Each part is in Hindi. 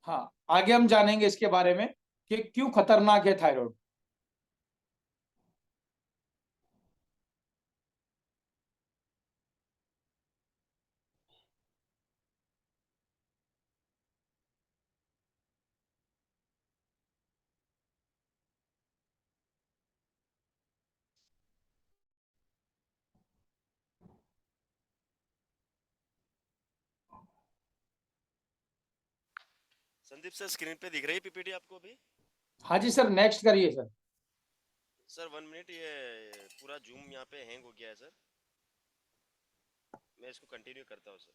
हाँ, आगे हम जानेंगे इसके बारे में कि क्यों खतरनाक है थायराइड। संदीप सर, स्क्रीन पे दिख रही है पीपीटी आपको अभी? हाँ जी सर, नेक्स्ट करिए सर। सर 1 मिनट, ये पूरा जूम यहाँ पे हैंग हो गया है सर। मैं इसको कंटिन्यू करता हूँ सर।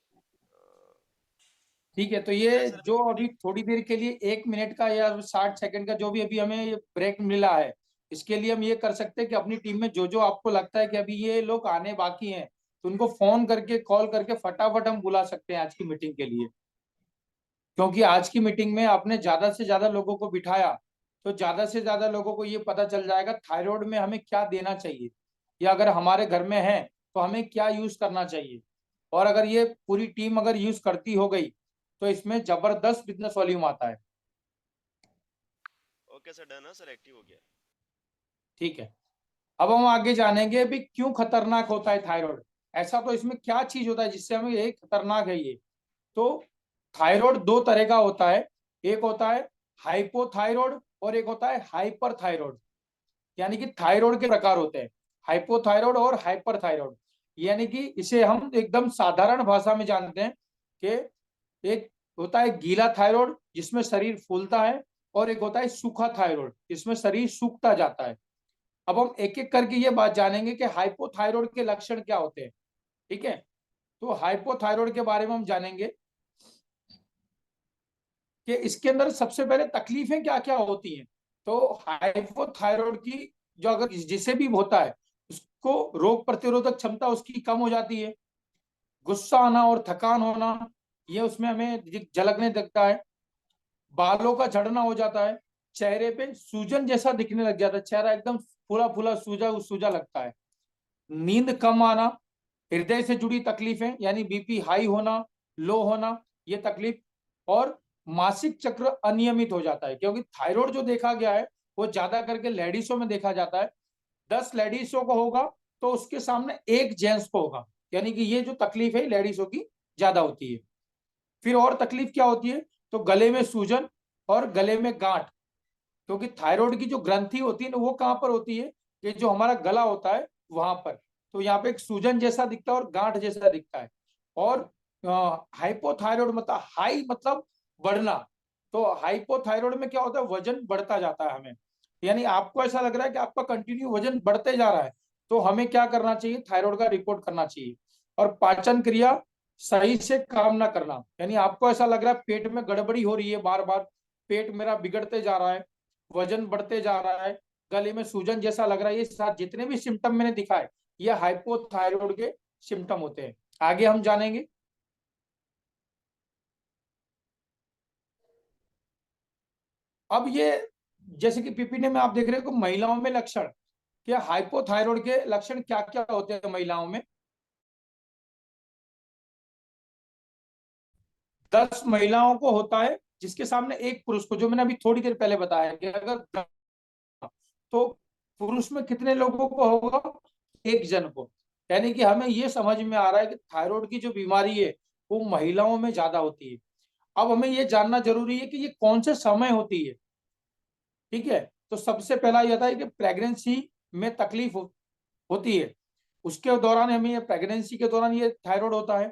ठीक है, तो दिख रहा है ये सर अभी जो पीपीटी? अभी थोड़ी देर के लिए 1 मिनट का या 60 सेकंड का जो भी अभी हमें ये ब्रेक मिला है, इसके लिए हम ये कर सकते हैं कि अपनी टीम में जो जो आपको लगता है कि अभी ये लोग आने बाकी हैं, तो उनको फोन करके कॉल करके फटाफट हम बुला सकते हैं आज की मीटिंग के लिए। क्योंकि आज की मीटिंग में आपने ज्यादा से ज्यादा लोगों को बिठाया, तो ज्यादा से ज्यादा लोगों को ये पता चल जाएगा थायराइड में हमें क्या देना चाहिए, या अगर हमारे घर में है तो हमें क्या यूज करना चाहिए। और अगर ये पूरी टीम अगर यूज करती हो गई, तो इसमें जबरदस्त बिजनेस वॉल्यूम आता है। ओके सर, डन है सर, एक्टिव हो गया। ठीक है, अब हम आगे जानेंगे भी क्यों खतरनाक होता है थायराइड। ऐसा तो इसमें क्या चीज होता है जिससे हमें ये खतरनाक है ये। तो थायराइड दो तरह का होता है। एक होता है हाइपोथायराइड और एक होता है हाइपर थायराइड। यानी कि थायराइड के प्रकार होते हैं, हाइपोथायराइड और हाइपर थायराइड। यानी कि इसे हम एकदम साधारण भाषा में जानते हैं कि एक होता है गीला थायराइड जिसमें शरीर फूलता है, और एक होता है सूखा थायराइड जिसमें शरीर सूखता जाता है। अब हम एक एक करके ये बात जानेंगे कि हाइपोथायराइड के लक्षण क्या होते हैं। ठीक है, तो हाइपोथायराइड के बारे में हम जानेंगे कि इसके अंदर सबसे पहले तकलीफें क्या क्या होती हैं। तो हाइपोथायराइड की जो अगर जिसे भी होता है, उसको रोग प्रतिरोधक क्षमता उसकी कम हो जाती है। गुस्सा आना और थकान होना, ये उसमें हमें झलकने लगता है। बालों का झड़ना हो जाता है। चेहरे पे सूजन जैसा दिखने लग जाता है, चेहरा एकदम फूला फूला सूजा सूजा लगता है। नींद कम आना, हृदय से जुड़ी तकलीफें यानी बीपी हाई होना, लो होना, ये तकलीफ। और मासिक चक्र अनियमित हो जाता है, क्योंकि थायराइड जो देखा गया है वो ज्यादा करके लेडीजों में देखा जाता है। 10 लेडीजों को होगा तो उसके सामने एक जेंट्स को होगा। यानी कि ये जो तकलीफ है लेडीजों की ज्यादा होती है। फिर और तकलीफ क्या होती है, तो गले में सूजन और गले में गांठ। क्योंकि थायराइड की जो ग्रंथि होती है ना, वो कहाँ पर होती है, कि जो हमारा गला होता है वहां पर। तो यहाँ पे एक सूजन जैसा दिखता है और गांठ जैसा दिखता है। और हाइपोथायराइड मतलब हाई मतलब बढ़ना। तो हाइपोथायराइड में क्या होता है, वजन बढ़ता जाता है हमें। यानी आपको ऐसा लग रहा है कि आपका कंटिन्यू वजन बढ़ते जा रहा है, तो हमें क्या करना चाहिए, थायराइड का रिपोर्ट करना चाहिए। और पाचन क्रिया सही से काम ना करना, यानी आपको ऐसा लग रहा है पेट में गड़बड़ी हो रही है, बार बार पेट मेरा बिगड़ते जा रहा है, वजन बढ़ते जा रहा है, गले में सूजन जैसा लग रहा है, ये साथ जितने भी सिम्टम मैंने दिखाए, ये हाइपोथायराइड के सिम्टम होते हैं। आगे हम जानेंगे। अब ये जैसे कि पीपीटी में आप देख रहे हो कि महिलाओं में लक्षण, कि हाइपोथायराइड के लक्षण क्या क्या होते हैं महिलाओं में। 10 महिलाओं को होता है जिसके सामने एक पुरुष को, जो मैंने अभी थोड़ी देर पहले बताया कि अगर, तो पुरुष में कितने लोगों को होगा, एक जन को। यानी कि हमें ये समझ में आ रहा है कि थायराइड की जो बीमारी है वो महिलाओं में ज्यादा होती है। अब हमें ये जानना जरूरी है कि ये कौन से समय होती है। ठीक है, तो सबसे पहला यह था कि प्रेगनेंसी में तकलीफ होती है, उसके दौरान हमें ये प्रेगनेंसी के दौरान ये थायराइड होता है।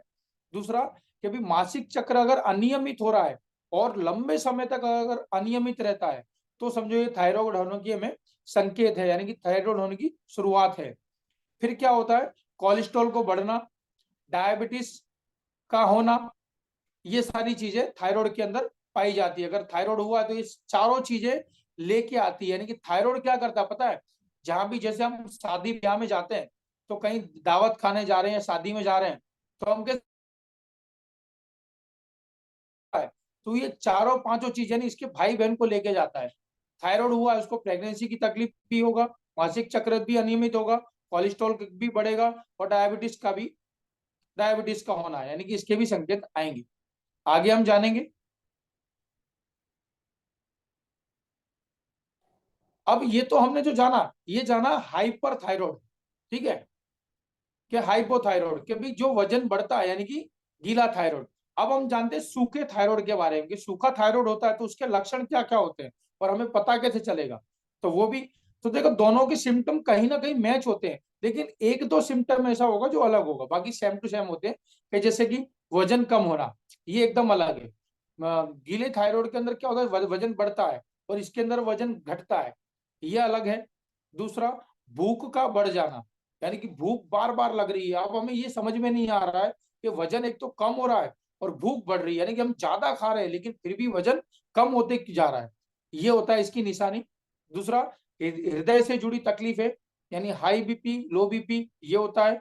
दूसरा, कि भी मासिक चक्र अगर अनियमित हो रहा है और लंबे समय तक अगर अनियमित रहता है, तो समझो ये थायराइड होने की हमें संकेत है, यानी कि थायराइड होने की शुरुआत है। फिर क्या होता है, कोलेस्ट्रॉल को बढ़ना, डायबिटीज का होना, ये सारी चीजें थायराइड के अंदर पाई जाती है। अगर थायराइड हुआ तो ये चारों चीजें लेके आती है। यानी कि थायराइड क्या करता है पता है, जहां भी जैसे हम शादी ब्याह में जाते हैं, तो कहीं दावत खाने जा रहे हैं, शादी में जा रहे हैं, तो हम क्या है, तो ये चारों पांचों चीजें नहीं, इसके भाई बहन को लेके जाता है। थायराइड हुआ उसको प्रेगनेंसी की तकलीफ भी होगा, मासिक चक्र भी अनियमित होगा, कोलेस्ट्रॉल भी बढ़ेगा, और डायबिटीज का होना है, यानी कि इसके भी संकेत आएंगे। आगे हम जानेंगे। अब ये तो हमने जो जाना, ये जाना हाइपर थायराइड, ठीक है, कि हाइपोथायराइड के भी जो वजन बढ़ता है यानी कि गीला थायराइड। अब हम जानते हैं सूखे थायराइड के बारे में कि सूखा थायराइड होता है तो उसके लक्षण क्या क्या होते हैं और हमें पता कैसे चलेगा। तो वो भी, तो देखो दोनों के सिम्टम कहीं ना कहीं मैच होते हैं, लेकिन एक दो सिम्टम ऐसा होगा जो अलग होगा, बाकी सेम टू सेम होते हैं। कि जैसे कि वजन कम होना, ये एकदम अलग है। गीले थायराइड के अंदर क्या होता है, वजन बढ़ता है, और इसके अंदर वजन घटता है, ये अलग है। दूसरा, भूख का बढ़ जाना, यानी कि भूख बार बार लग रही है। अब हमें ये समझ में नहीं आ रहा है कि वजन एक तो कम हो रहा है और भूख बढ़ रही है, यानी कि हम ज्यादा खा रहे हैं लेकिन फिर भी वजन कम होते जा रहा है, ये होता है इसकी निशानी। दूसरा, हृदय से जुड़ी तकलीफ है, यानी हाई बीपी, लो बीपी, ये होता है।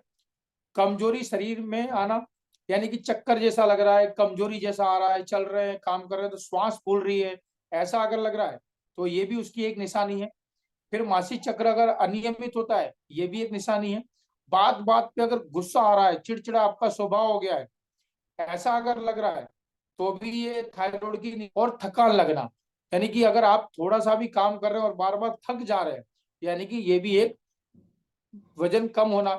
कमजोरी शरीर में आना, यानी कि चक्कर जैसा लग रहा है, कमजोरी जैसा आ रहा है, चल रहे हैं काम कर रहे हैं तो श्वास फूल रही है, ऐसा अगर लग रहा है तो ये भी उसकी एक निशानी है। फिर मासिक चक्र अगर अनियमित होता है, ये भी एक निशानी है। बात बात पे अगर गुस्सा आ रहा है, चिड़चिड़ा आपका स्वभाव हो गया है, ऐसा अगर लग रहा है तो भी ये थायराइड की। और थकान लगना, यानी कि अगर आप थोड़ा सा भी काम कर रहे हैं और बार बार थक जा रहे हैं, यानी कि ये भी एक वजन कम होना,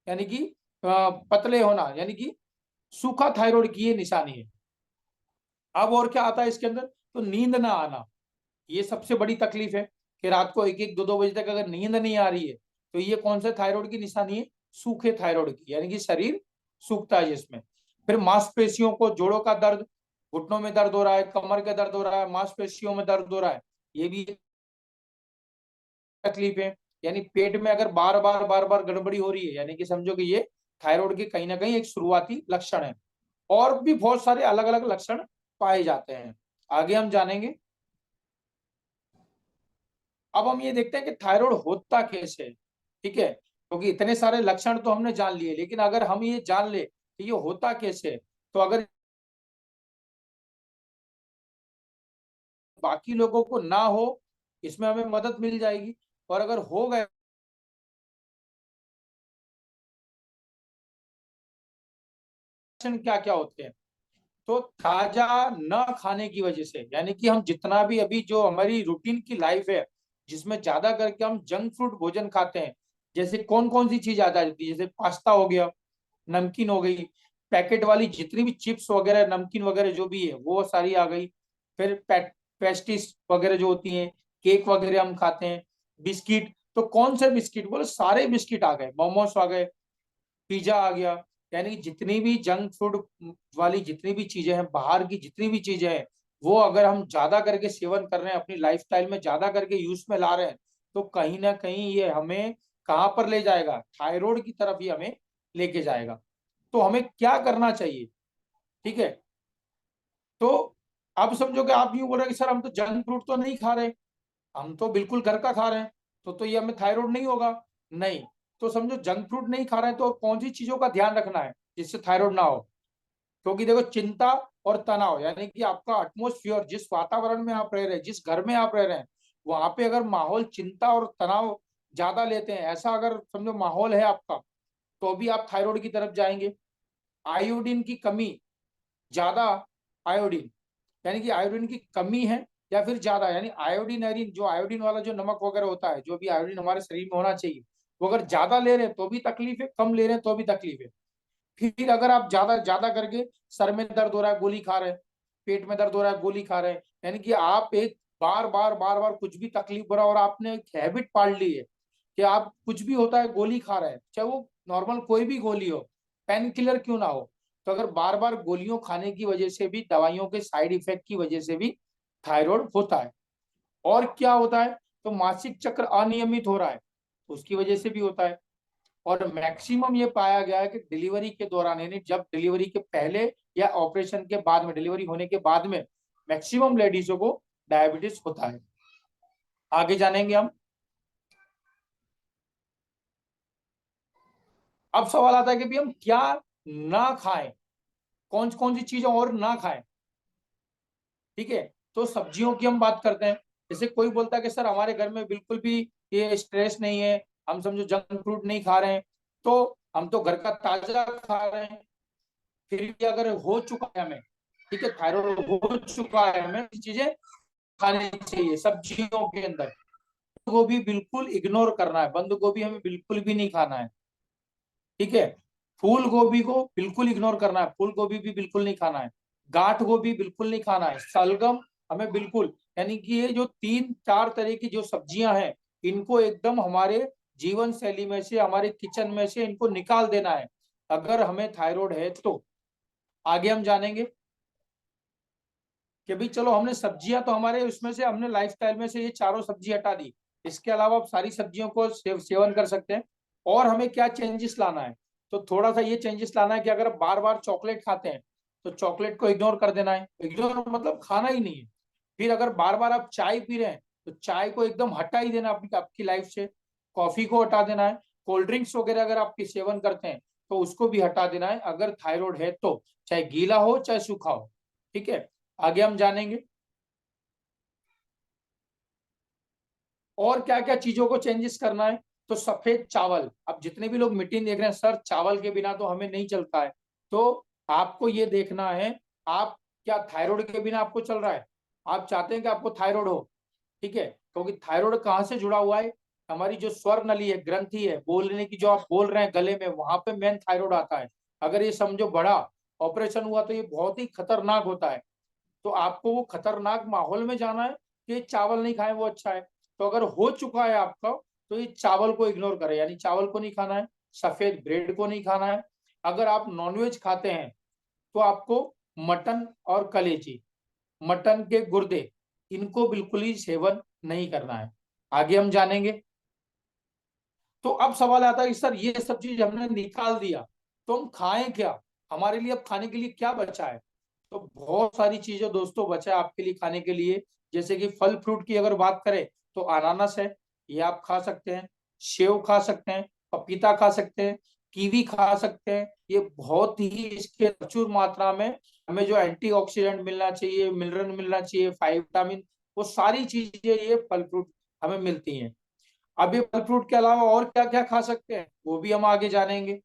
यानी कि पतले होना, यानी कि सूखा थायराइड की ये निशानी है। अब और क्या आता है इसके अंदर, तो नींद ना आना, ये सबसे बड़ी तकलीफ है कि रात को एक एक दो दो बजे तक अगर नींद नहीं आ रही है तो ये कौन सा थायराइड की निशानी है, सूखे थायराइड की, यानी कि शरीर सूखता है जिसमें। फिर मांसपेशियों को, जोड़ों का दर्द, घुटनों में दर्द हो रहा है, कमर का दर्द हो रहा है, मांसपेशियों में दर्द हो रहा है, ये भी तकलीफ है। यानी पेट में अगर बार बार गड़बड़ी हो रही है, यानी कि समझो कि ये थायराइड के कहीं ना कहीं एक शुरुआती लक्षण है। और भी बहुत सारे अलग अलग लक्षण पाए जाते हैं, आगे हम जानेंगे। अब हम ये देखते हैं कि थायराइड होता कैसे है, ठीक है, क्योंकि इतने सारे लक्षण तो हमने जान लिए, लेकिन अगर हम ये जान ले कि ये होता कैसे है, तो अगर बाकी लोगों को ना हो, इसमें हमें मदद मिल जाएगी। और अगर हो गए, लक्षण क्या क्या होते हैं, तो ताजा न खाने की वजह से, यानी कि हम जितना भी अभी जो हमारी रूटीन की लाइफ है जिसमें ज्यादा करके हम जंक फूड भोजन खाते हैं, जैसे कौन कौन सी चीज आ जाती है, जैसे पास्ता हो गया, नमकीन हो गई, पैकेट वाली जितनी भी चिप्स वगैरह, नमकीन वगैरह जो भी है वो सारी आ गई। फिर पेस्टिस वगैरह जो होती हैं, केक वगैरह हम खाते हैं, बिस्किट, तो कौन से बिस्किट, बोले सारे बिस्किट आ गए, मोमोस आ गए, पिज्जा आ गया, यानी कि जितनी भी जंक फूड वाली जितनी भी चीजें हैं, बाहर की जितनी भी चीजें हैं, वो अगर हम ज्यादा करके सेवन कर रहे हैं, अपनी लाइफस्टाइल में ज्यादा करके यूज में ला रहे हैं, तो कहीं ना कहीं ये हमें कहाँ पर ले जाएगा, थायराइड की तरफ ही हमें लेके जाएगा। तो हमें क्या करना चाहिए, ठीक है। तो अब समझो कि आप यूं बोल रहे हैं कि सर हम तो जंक फूड तो नहीं खा रहे, हम तो बिल्कुल घर का खा रहे हैं, तो ये हमें थायराइड नहीं होगा। नहीं, तो समझो जंक फूड नहीं खा रहे हैं तो कौन सी चीजों का ध्यान रखना है जिससे थायराइड ना हो। क्योंकि देखो, चिंता और तनाव, यानी कि आपका एटमोस्फियर, जिस वातावरण में आप रह रहे हैं, जिस घर में आप रह रहे हैं, वहां पे अगर माहौल चिंता और तनाव ज्यादा लेते हैं, ऐसा अगर समझो माहौल है आपका, तो भी आप थायराइड की तरफ जाएंगे। आयोडीन की कमी, ज्यादा आयोडीन, यानी कि आयोडीन की कमी है या फिर ज्यादा, यानी आयोडीन, आयोडीन जो आयोडीन वाला जो नमक वगैरह होता है, जो भी आयोडीन हमारे शरीर में होना चाहिए, वो अगर ज्यादा ले रहे हैं तो भी तकलीफ है, कम ले रहे हैं तो भी तकलीफ है। फिर अगर आप ज्यादा ज्यादा करके सर में दर्द हो रहा है गोली खा रहे हैं, पेट में दर्द हो रहा है गोली खा रहे हैं, यानी कि आप एक बार बार कुछ भी तकलीफ हो रहा है और आपने एक हैबिट पाल ली है कि आप कुछ भी होता है गोली खा रहे हैं, चाहे वो नॉर्मल कोई भी गोली हो, पेन किलर क्यों ना हो। तो अगर बार बार गोलियों खाने की वजह से भी, दवाइयों के साइड इफेक्ट की वजह से भी थायराइड होता है। और क्या होता है, तो मासिक चक्र अनियमित हो रहा है, उसकी वजह से भी होता है। और मैक्सिमम ये पाया गया है कि डिलीवरी के दौरान, यानी जब डिलीवरी के पहले या ऑपरेशन के बाद में, डिलीवरी होने के बाद में मैक्सिमम लेडीजों को डायबिटीज होता है। आगे जानेंगे हम। अब सवाल आता है कि भी हम क्या ना खाएं, कौन सी चीजें और ना खाएं, ठीक है। तो सब्जियों की हम बात करते हैं। जैसे कोई बोलता है कि सर हमारे घर में बिल्कुल भी ये स्ट्रेस नहीं है, हम समझो जंक फ्रूट नहीं खा रहे हैं, तो हम तो घर का ताजा खा रहे हैं, फिर भी अगर हो चुका है हमें, ठीक है, थायराइड हो चुका है, हमें चीजें खानी चाहिए सब्जियों के अंदर। गोभी बिल्कुल इग्नोर करना है, बंद गोभी हमें बिल्कुल भी नहीं खाना है, ठीक है। फूल गोभी को बिल्कुल इग्नोर करना है, फूल गोभी भी बिल्कुल नहीं खाना है, गांठ गोभी बिल्कुल नहीं खाना है, सलगम हमें बिल्कुल, यानी कि ये जो 3-4 तरह की जो सब्जियां हैं, इनको एकदम हमारे जीवन शैली में से, हमारे किचन में से इनको निकाल देना है, अगर हमें थायराइड है तो। आगे हम जानेंगे कि भाई चलो हमने सब्जियां तो हमारे उसमें से, हमने लाइफस्टाइल में से ये चारों सब्जी हटा दी, इसके अलावा आप सारी सब्जियों को सेवन कर सकते हैं। और हमें क्या चेंजेस लाना है, तो थोड़ा सा ये चेंजेस लाना है कि अगर बार बार चॉकलेट खाते हैं तो चॉकलेट को इग्नोर कर देना है, इग्नोर मतलब खाना ही नहीं है। फिर अगर बार बार आप चाय पी रहे हैं तो चाय को एकदम हटा ही देना अपनी आपकी लाइफ से, कॉफी को हटा देना है, कोल्ड ड्रिंक्स वगैरह अगर आपकी सेवन करते हैं तो उसको भी हटा देना है, अगर थायराइड है तो, चाहे गीला हो चाहे सूखा हो, ठीक है। आगे हम जानेंगे और क्या क्या चीजों को चेंजेस करना है। तो सफेद चावल, अब जितने भी लोग मीटिंग देख रहे हैं, सर चावल के बिना तो हमें नहीं चलता है, तो आपको ये देखना है, आप क्या थायराइड के बिना आपको चल रहा है, आप चाहते हैं कि आपको थायराइड हो, ठीक है, क्योंकि थायराइड कहाँ से जुड़ा हुआ है, हमारी जो स्वर नली है, ग्रंथि है, बोलने की जो आप बोल रहे हैं गले में, वहां पे मेन थायराइड आता है। अगर ये समझो बड़ा ऑपरेशन हुआ तो ये बहुत ही खतरनाक होता है, तो आपको वो खतरनाक माहौल में जाना है कि चावल नहीं खाएं वो अच्छा है। तो अगर हो चुका है आपका तो ये चावल को इग्नोर करें, यानी चावल को नहीं खाना है, सफेद ब्रेड को नहीं खाना है। अगर आप नॉनवेज खाते हैं तो आपको मटन और कलेजी, मटन के गुर्दे, इनको बिल्कुल ही सेवन नहीं करना है। आगे हम जानेंगे। तो अब सवाल आता है कि सर ये सब चीज हमने निकाल दिया तो हम खाएं क्या, हमारे लिए अब खाने के लिए क्या बचा है। तो बहुत सारी चीजें दोस्तों बचा है आपके लिए खाने के लिए। जैसे कि फल फ्रूट की अगर बात करें तो अनानास है, ये आप खा सकते हैं, सेव खा सकते हैं, पपीता खा सकते हैं, कीवी खा सकते हैं। ये बहुत ही इसके प्रचुर मात्रा में हमें जो एंटीऑक्सीडेंट मिलना चाहिए, मिनरल मिलना चाहिए, फाइव विटामिन, वो सारी चीजें ये फल फ्रूट हमें मिलती हैं। अब ये फल फ्रूट के अलावा और क्या क्या खा सकते हैं वो भी हम आगे जानेंगे।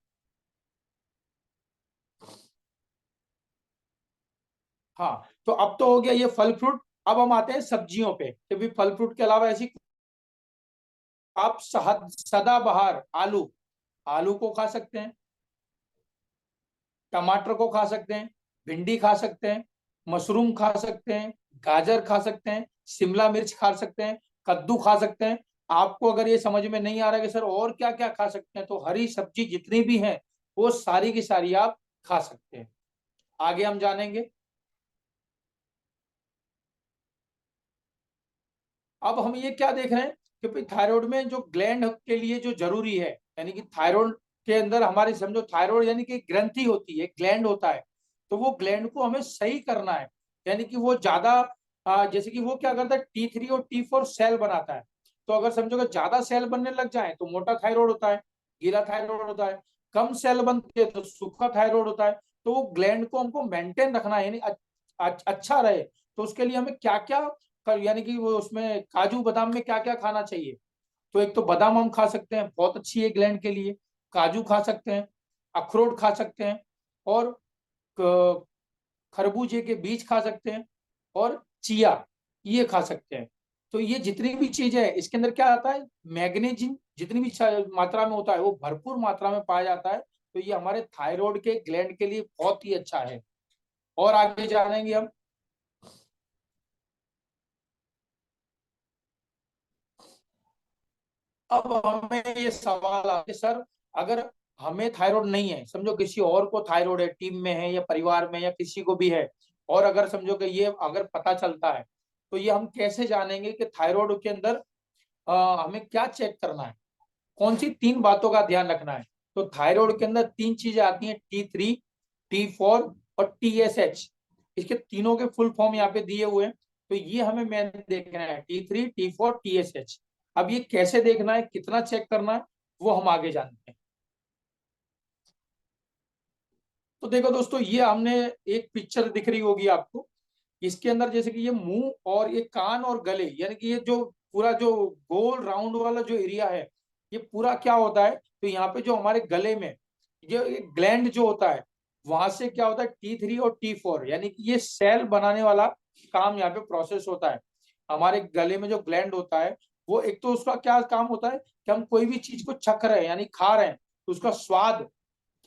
हाँ, तो अब तो हो गया ये फल फ्रूट। अब हम आते हैं सब्जियों पे कि भी फल फ्रूट के अलावा ऐसी, आप सदाबहार आलू, आलू को खा सकते हैं, टमाटर को खा सकते हैं, भिंडी खा सकते हैं, मशरूम खा सकते हैं, गाजर खा सकते हैं, शिमला मिर्च खा सकते हैं, कद्दू खा सकते हैं। आपको अगर ये समझ में नहीं आ रहा कि सर और क्या क्या खा सकते हैं, तो हरी सब्जी जितनी भी हैं वो सारी की सारी आप खा सकते हैं। आगे हम जानेंगे। अब हम ये क्या देख रहे हैं कि भाई थायराइड में जो ग्लैंड के लिए जो जरूरी है, यानी कि थायराइड के अंदर हमारी समझो थायराइड यानी कि ग्रंथि होती है, ग्लैंड होता है, तो वो ग्लैंड को हमें सही करना है। यानी कि वो ज्यादा जैसे कि वो क्या करता है, T3 और T4 सेल बनाता है। तो अगर समझो कि ज्यादा सेल बनने लग जाए तो मोटा थायराइड होता है, गीला थायराइड होता है। कम सेल बनते हैं तो सूखा थायराइड होता है। तो वो ग्लैंड को हमको मेंटेन रखना है, यानी अच्छा रहे, तो उसके लिए हमें क्या क्या यानी कि वो उसमें काजू बादाम में क्या क्या खाना चाहिए। तो एक तो बादाम हम खा सकते हैं, बहुत अच्छी है ग्लैंड के लिए, काजू खा सकते हैं, अखरोट खा सकते हैं, और खरबूजे के बीज खा सकते हैं, और चिया, ये खा सकते हैं। तो ये जितनी भी चीजें है इसके अंदर क्या आता है, मैग्नीशियम जितनी भी मात्रा में होता है वो भरपूर मात्रा में पाया जाता है। तो ये हमारे थायराइड के ग्लैंड के लिए बहुत ही अच्छा है। और आगे जानेंगे हम। अब हमें ये सवाल आता है सर, अगर हमें थायराइड नहीं है, समझो किसी और को थायराइड है, टीम में है या परिवार में या किसी को भी है, और अगर समझो कि ये अगर पता चलता है तो ये हम कैसे जानेंगे कि थायराइड के अंदर हमें क्या चेक करना है, कौन सी 3 बातों का ध्यान रखना है। तो थायराइड के अंदर 3 चीजें आती हैं, T3, T4 और TSH। इसके तीनों के फुल फॉर्म यहाँ पे दिए हुए हैं। तो ये हमें मैन देखना है, T3, T4, TSH। अब ये कैसे देखना है, कितना चेक करना है, वो हम आगे जानते हैं। तो देखो दोस्तों, ये हमने एक पिक्चर दिख रही होगी आपको, इसके अंदर जैसे कि ये मुंह और ये कान और गले, यानी कि ये जो पूरा जो गोल राउंड वाला जो एरिया है, ये पूरा क्या होता है, तो यहाँ पे जो हमारे गले में ये ग्लैंड जो होता है, वहां से क्या होता है, T3 और T4, यानी कि ये सेल बनाने वाला काम यहाँ पे प्रोसेस होता है। हमारे गले में जो ग्लैंड होता है वो एक तो उसका क्या काम होता है कि हम कोई भी चीज को चख रहे हैं यानी खा रहे हैं तो उसका स्वाद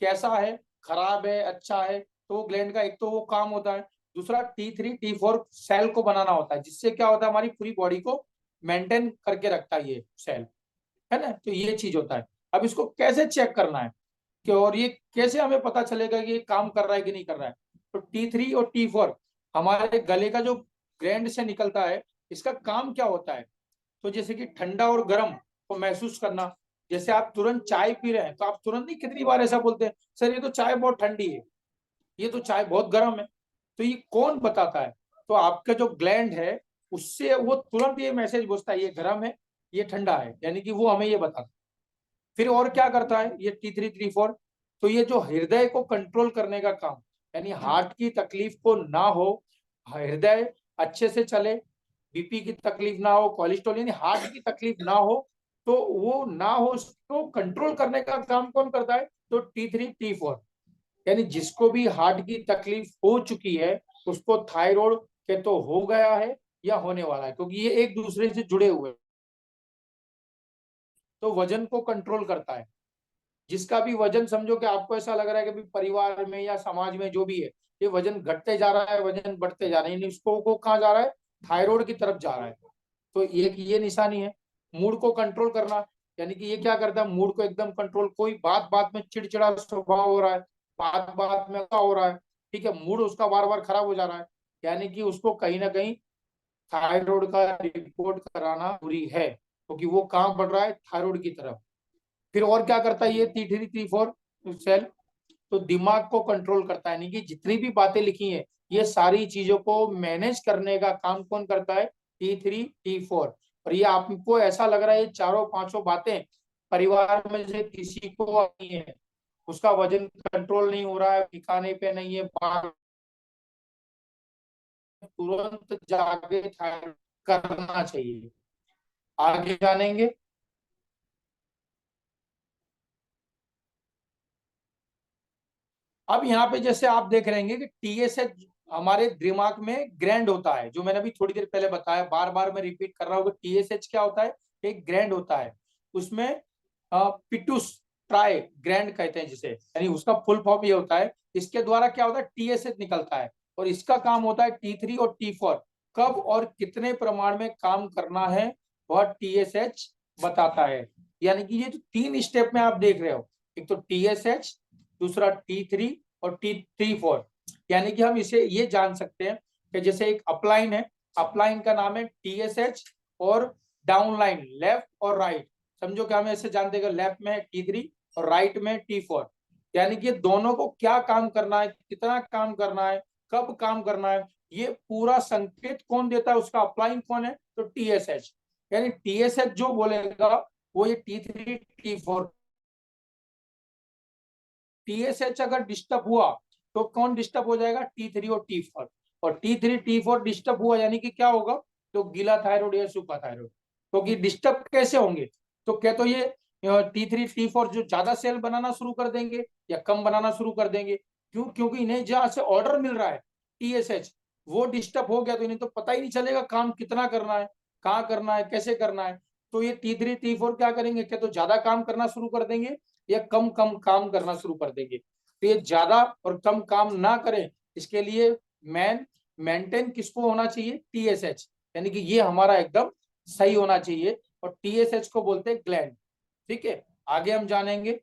कैसा है, खराब है, अच्छा है, तो वो ग्लैंड का एक तो वो काम होता है। दूसरा T3 T4 सेल को बनाना होता है, जिससे क्या होता है हमारी पूरी बॉडी को मेंटेन करके रखता है ये सेल, है ना। तो ये चीज होता है। अब इसको कैसे चेक करना है कि और ये कैसे हमें पता चलेगा कि ये काम कर रहा है कि नहीं कर रहा है। तो T3 और T4 हमारे गले का जो ग्लैंड से निकलता है, इसका काम क्या होता है। तो जैसे कि ठंडा और गर्म को महसूस करना। जैसे आप तुरंत चाय पी रहे हैं तो आप तुरंत नहीं, कितनी बार ऐसा बोलते हैं सर ये तो चाय बहुत ठंडी है, ये तो चाय बहुत गर्म है। तो ये कौन बताता है, तो आपका जो ग्लैंड है उससे वो तुरंत ये मैसेज भेजता है ये गर्म है, ये ठंडा है, यानी कि वो हमें ये बताता है। फिर और क्या करता है ये T3 T4, तो ये जो हृदय को कंट्रोल करने का काम, यानी हार्ट की तकलीफ को ना हो, हृदय अच्छे से चले, बीपी की तकलीफ ना हो, कोलेस्ट्रॉल यानी हार्ट की तकलीफ ना हो, तो वो ना हो उसको कंट्रोल करने का काम कौन करता है, तो T3 T4। यानी जिसको भी हार्ट की तकलीफ हो चुकी है उसको थायराइड के तो हो गया है या होने वाला है, क्योंकि ये एक दूसरे से जुड़े हुए हैं। तो वजन को कंट्रोल करता है। जिसका भी वजन समझो कि आपको ऐसा लग रहा है कि परिवार में या समाज में जो भी है ये वजन घटते जा रहा है, वजन बढ़ते जा रहे हैं, इसको को कहाँ जा रहा है, थायराइड की तरफ जा रहा है। तो एक ये निशानी है। मूड को कंट्रोल करना, यानी कि ये क्या करता है, मूड को एकदम कंट्रोल, कोई बात बात में चिड़चिड़ा स्वभाव हो रहा है, बात बात में ऐसा हो रहा है, ठीक है, मूड उसका बार बार खराब हो जा रहा है, यानी कि उसको कहीं ना कहीं थायराइड का रिपोर्ट कराना जरूरी है, क्योंकि वो कहाँ बढ़ रहा है, थायराइड की तरफ। फिर और क्या करता है ये T3 T4 सेल, तो दिमाग को कंट्रोल करता है, यानी कि जितनी भी बातें लिखी हैं ये सारी चीजों को मैनेज करने का काम कौन करता है, T3 T4। और ये आपको ऐसा लग रहा है ये चारों पांचों बातें परिवार में से किसी को आनी है, उसका वजन कंट्रोल नहीं हो रहा है, ठिकाने पे नहीं है, तुरंत जाके करना चाहिए। आगे जानेंगे। अब यहाँ पे जैसे आप देख रहे हैं कि TSH हमारे दिमाग में ग्रैंड होता है, जो मैंने अभी थोड़ी देर पहले बताया, बार बार मैं रिपीट कर रहा हूँ। TSH क्या होता है, एक ग्रैंड होता है, उसमें पिटूस ट्राई ग्रैंड कहते हैं जिसे, यानी उसका फुल फॉर्म ये होता है। इसके द्वारा क्या होता है, TSH निकलता है, और इसका काम होता है T3 और T4 कब और कितने प्रमाण में काम करना है वह TSH बताता है। यानी कि ये जो तीन स्टेप में आप देख रहे हो, एक तो TSH, दूसरा T3 और T4, यानी कि हम इसे ये जान सकते हैं कि जैसे एक अपलाइन है, अपलाइन का नाम है TSH, और डाउनलाइन लेफ्ट और राइट, समझो कि हम ऐसे जानते हैं कि लेफ्ट में है T3 और राइट में T4, यानी कि दोनों को क्या काम करना है, कितना काम करना है, कब काम करना है, ये पूरा संकेत कौन देता है, उसका अपलाइन कौन है, तो TSH। यानी TSH जो बोलेगा वो ये T3 T4, TSH अगर डिस्टर्ब हुआ तो कौन डिस्टर्ब हो जाएगा, T3 और T4। और T3 T4 डिस्टर्ब हुआ यानी कि क्या होगा, तो गीला थायराइड या सूखा थायराइड। क्योंकि डिस्टर्ब कैसे होंगे, तो क्या तो ये T3 T4 जो ज्यादा सेल बनाना शुरू कर देंगे या कम बनाना शुरू कर देंगे, क्यों, क्योंकि इन्हें जहां से ऑर्डर मिल रहा है TSH वो डिस्टर्ब हो गया तो इन्हें तो पता ही नहीं चलेगा काम कितना करना है, कहाँ करना है, कैसे करना है। तो ये T3 T4 क्या करेंगे, क्या तो ज्यादा काम करना शुरू कर देंगे या कम कम काम करना शुरू कर देंगे। तो ये ज्यादा और कम काम ना करें, इसके लिए मेंटेन किसको होना चाहिए, TSH, यानी कि ये हमारा एकदम सही होना चाहिए, और TSH को बोलते हैं ग्लैंड। ठीक है, आगे हम जानेंगे।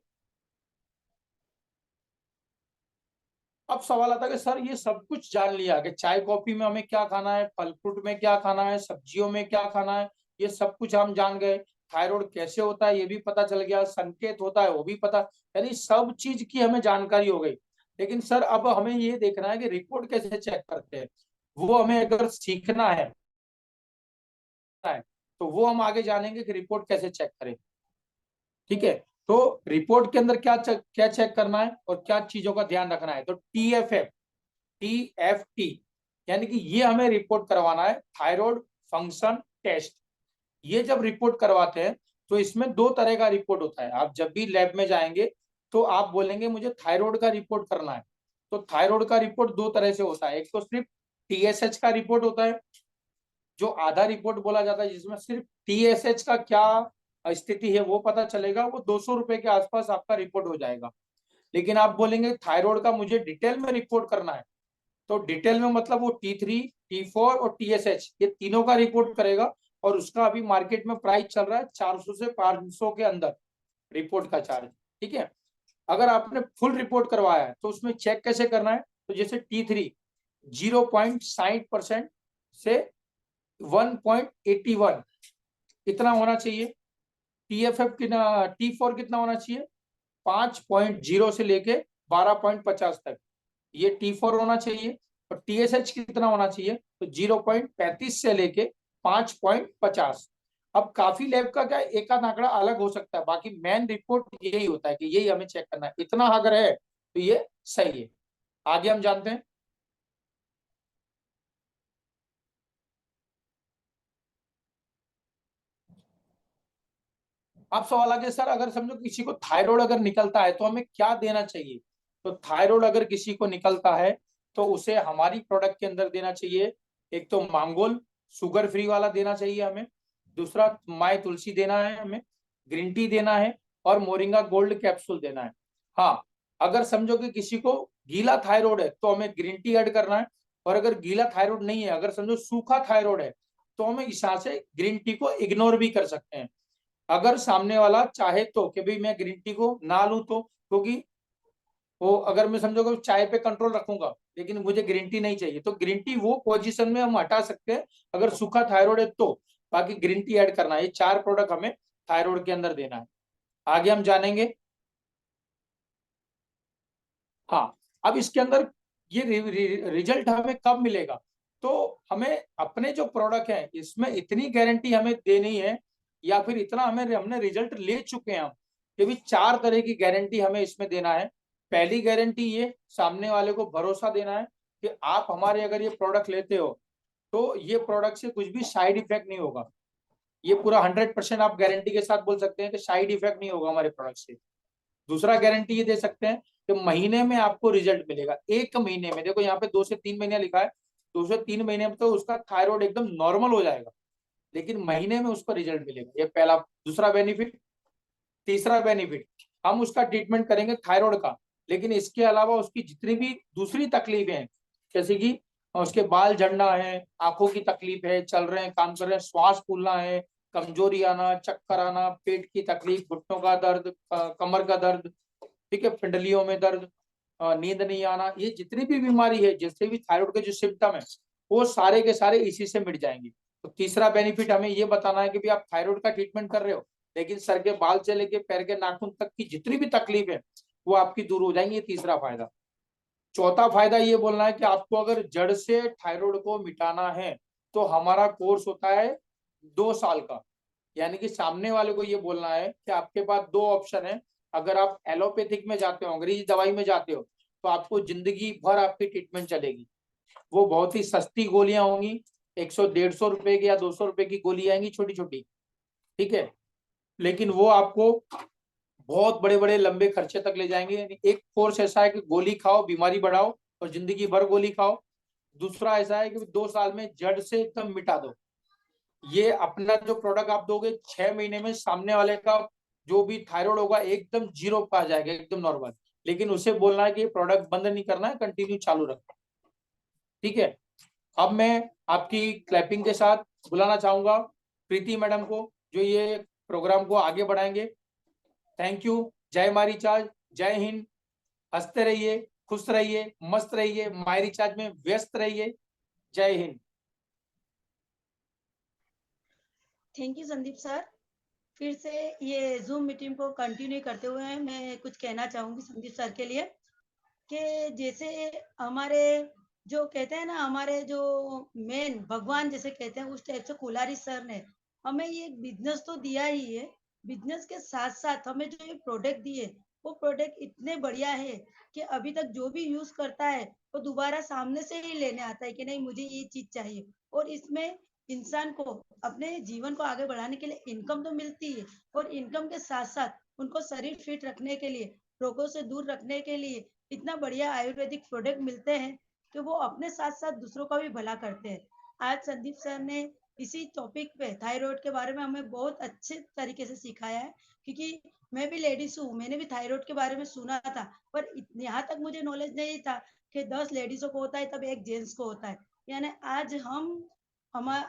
अब सवाल आता है कि सर ये सब कुछ जान लिया कि चाय कॉफी में हमें क्या खाना है, फल फ्रूट में क्या खाना है, सब्जियों में क्या खाना है, ये सब कुछ हम जान गए, थायराइड कैसे होता है ये भी पता चल गया, संकेत होता है वो भी पता, यानी सब चीज की हमें जानकारी हो गई। लेकिन सर अब हमें ये देखना है कि रिपोर्ट कैसे चेक करते हैं, वो हमें अगर सीखना है तो वो हम आगे जानेंगे कि रिपोर्ट कैसे चेक करें। ठीक है, तो रिपोर्ट के अंदर क्या चेक करना है और क्या चीजों का ध्यान रखना है, तो TFT, यानी कि ये हमें रिपोर्ट करवाना है, थायराइड फंक्शन टेस्ट। ये जब रिपोर्ट करवाते हैं तो इसमें दो तरह का रिपोर्ट होता है। आप जब भी लैब में जाएंगे तो आप बोलेंगे मुझे थायराइड का रिपोर्ट करना है, तो थायराइड का रिपोर्ट दो तरह से होता है, एक तो सिर्फ TSH का रिपोर्ट होता है, जो आधा रिपोर्ट बोला जाता है जिसमें सिर्फ TSH का क्या स्थिति है वो पता चलेगा, वो 200 रुपए के आसपास आपका रिपोर्ट हो जाएगा। लेकिन आप बोलेंगे थायराइड का मुझे डिटेल में रिपोर्ट करना है, तो डिटेल में मतलब वो T3, T4 और TSH ये तीनों का रिपोर्ट करेगा, और उसका अभी मार्केट में प्राइस चल रहा है 400 से 500 के अंदर रिपोर्ट का चार्ज। ठीक है, अगर आपने फुल रिपोर्ट करवाया है तो उसमें चेक कैसे करना है, तो जैसे T3 0.60% से 1.81 इतना होना चाहिए। TFF कितना, T4 कितना होना चाहिए, 5.0 से लेके 12.50 तक, ये T4 होना चाहिए। और TSH कितना होना चाहिए, तो 0.35 से लेके 5.50। अब काफी लैब का क्या एक आध आंकड़ा अलग हो सकता है, बाकी मेन रिपोर्ट यही होता है कि यही हमें चेक करना है, इतना अगर है तो ये सही है। आगे हम जानते हैं। आप सवाल आगे सर, अगर समझो किसी को थायराइड अगर निकलता है तो हमें क्या देना चाहिए। तो थायराइड अगर किसी को निकलता है तो उसे हमारी प्रोडक्ट के अंदर देना चाहिए। एक तो मांगोल शुगर फ्री वाला देना चाहिए हमें, दूसरा माय तुलसी देना है हमें, ग्रीन टी देना है, और मोरिंगा गोल्ड कैप्सूल देना है। हाँ, अगर समझो कि किसी को गीला थायराइड है तो हमें ग्रीन टी ऐड करना है, और अगर गीला थायराइड नहीं है, अगर समझो सूखा थायराइड है, तो हमें इस हिसाब से ग्रीन टी को इग्नोर भी कर सकते हैं। अगर सामने वाला चाहे तो कि भाई मैं ग्रीन टी को ना लूं, तो क्योंकि वो अगर मैं समझो कि चाय पे कंट्रोल रखूंगा लेकिन मुझे ग्रीन टी नहीं चाहिए, तो ग्रीन टी वो पोजीशन में हम हटा सकते हैं अगर सूखा थायराइड है तो। बाकी ग्रीन टी ऐड करना है, ये 4 प्रोडक्ट हमें थायराइड के अंदर देना है। आगे हम जानेंगे। हाँ, अब इसके अंदर ये रिजल्ट हमें कब मिलेगा, तो हमें अपने जो प्रोडक्ट है इसमें इतनी गारंटी हमें देनी है, या फिर इतना हमें हमने रिजल्ट ले चुके हैं हम, कि भी 4 तरह की गारंटी हमें इसमें देना है। पहली गारंटी ये सामने वाले को भरोसा देना है कि आप हमारे अगर ये प्रोडक्ट लेते हो तो ये प्रोडक्ट से कुछ भी साइड इफेक्ट नहीं होगा। ये पूरा 100% आप गारंटी के साथ बोल सकते हैं कि साइड इफेक्ट नहीं होगा हमारे प्रोडक्ट से। दूसरा गारंटी ये दे सकते हैं कि महीने में आपको रिजल्ट मिलेगा, 1 महीने में। देखो यहाँ पे 2 से 3 महीने लिखा है, 2 से 3 महीने में तो उसका थायराइड एकदम नॉर्मल हो जाएगा, लेकिन महीने में उसको रिजल्ट मिलेगा, ये पहला दूसरा बेनिफिट। तीसरा बेनिफिट, हम उसका ट्रीटमेंट करेंगे थायराइड का, लेकिन इसके अलावा उसकी जितनी भी दूसरी तकलीफें हैं, जैसे कि उसके बाल झड़ना है, आंखों की तकलीफ है, चल रहे हैं काम कर रहे हैं, श्वास फूलना है, कमजोरी आना, चक्कर आना, पेट की तकलीफ, घुटनों का दर्द, कमर का दर्द, ठीक है, पिंडलियों में दर्द, नींद नहीं आना, ये जितनी भी बीमारी है, जिससे भी थायराइड के जो सिम्टम है, वो सारे के सारे इसी से मिट जाएंगे। तो तीसरा बेनिफिट हमें ये बताना है कि भी आप थायराइड का ट्रीटमेंट कर रहे हो, लेकिन सर के बाल से लेके पैर के नाखून तक की जितनी भी तकलीफ है वो आपकी दूर हो जाएंगी, ये तीसरा फायदा। चौथा फायदा ये बोलना है कि आपको अगर जड़ से थायराइड को मिटाना है तो हमारा कोर्स होता है 2 साल का। यानी कि सामने वाले को ये बोलना है कि आपके पास 2 ऑप्शन है, अगर आप एलोपैथिक में जाते हो, अंग्रेजी दवाई में जाते हो, तो आपको जिंदगी भर आपकी ट्रीटमेंट चलेगी। वो बहुत ही सस्ती गोलियां होंगी, 100-150 रुपए की या 200 रुपए की गोली आएंगी छोटी छोटी, ठीक है, लेकिन वो आपको बहुत बड़े बड़े लंबे खर्चे तक ले जाएंगे। यानी एक कोर्स ऐसा है कि गोली खाओ, बीमारी बढ़ाओ और जिंदगी भर गोली खाओ। दूसरा ऐसा है कि 2 साल में जड़ से एकदम मिटा दो। ये अपना जो प्रोडक्ट आप दोगे 6 महीने में सामने वाले का जो भी थायराइड होगा एकदम जीरो पे आ जाएगा, एकदम नॉर्मल। लेकिन उसे बोलना है कि प्रोडक्ट बंद नहीं करना है, कंटिन्यू चालू रखना। ठीक है, अब मैं आपकी क्लैपिंग के साथ बुलाना चाहूंगा प्रीति मैडम को, जो ये प्रोग्राम को आगे बढ़ाएंगे। Thank you. जय मारी चार्ज, जय हिंद। हंसते रहिए, खुश रहिए, मस्त रहिए, माय रिचार्ज में व्यस्त रहिए। जय Hind. Thank you Sandeep sir. फिर से ये जूम मीटिंग को कंटिन्यू करते हुए मैं कुछ कहना चाहूंगी संदीप सर के लिए, कि जैसे हमारे जो कहते हैं ना, हमारे जो मेन भगवान जैसे कहते हैं, उस टाइप से कुलारी सर ने हमें ये बिजनेस तो दिया ही है। बिजनेस के साथ साथ हमें जो ये प्रोडक्ट दिए, वो प्रोडक्ट इतने बढ़िया है कि अभी तक जो भी यूज करता है वो दोबारा सामने से ही लेने आता है कि नहीं मुझे ये चीज चाहिए। और इसमें इंसान को अपने जीवन को आगे बढ़ाने के लिए इनकम तो मिलती है, और इनकम के साथ साथ उनको शरीर फिट रखने के लिए, रोगों से दूर रखने के लिए इतना बढ़िया आयुर्वेदिक प्रोडक्ट मिलते हैं कि वो अपने साथ साथ दूसरों का भी भला करते हैं। आज संदीप सर ने इसी टॉपिक पे थायराइड के बारे में हमें बहुत अच्छे तरीके से सिखाया है, क्योंकि मैं भी लेडीज हूँ, मैंने भी थायराइड के बारे में सुना था, पर यहाँ तक मुझे नॉलेज नहीं था कि 10 लेडीजों को होता है तब एक जेंट्स को होता है। यानी आज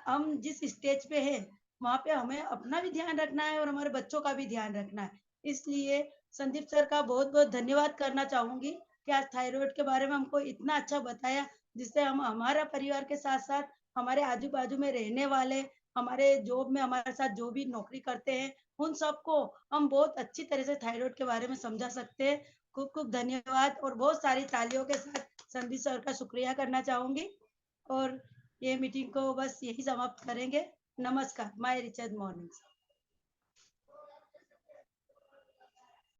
हम जिस स्टेज पे हैं वहाँ पे हमें अपना भी ध्यान रखना है और हमारे बच्चों का भी ध्यान रखना है। इसलिए संदीप सर का बहुत बहुत धन्यवाद करना चाहूंगी कि आज थायराइड के बारे में हमको इतना अच्छा बताया, जिससे हम हमारा परिवार के साथ साथ हमारे आजू बाजू में रहने वाले, हमारे जॉब में हमारे साथ जो भी नौकरी करते हैं, उन सबको हम बहुत अच्छी तरह से थायराइड के बारे में समझा सकते हैं। खूब खूब धन्यवाद और बहुत सारी तालियों के साथ संदीप सर का शुक्रिया करना चाहूंगी और ये मीटिंग को बस यही समाप्त करेंगे। नमस्कार। My Richard morning.